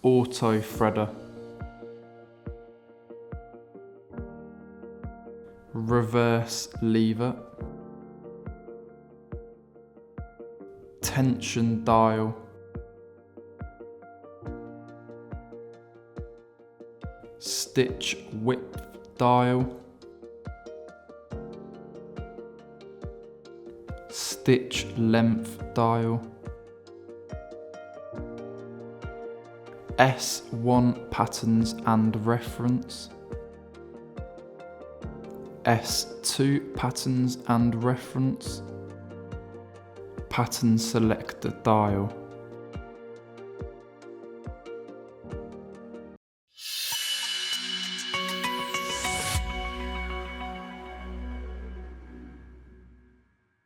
auto threader, reverse lever, tension dial, stitch width dial, stitch length dial, S1 patterns and reference, S2 patterns and reference, pattern selector dial.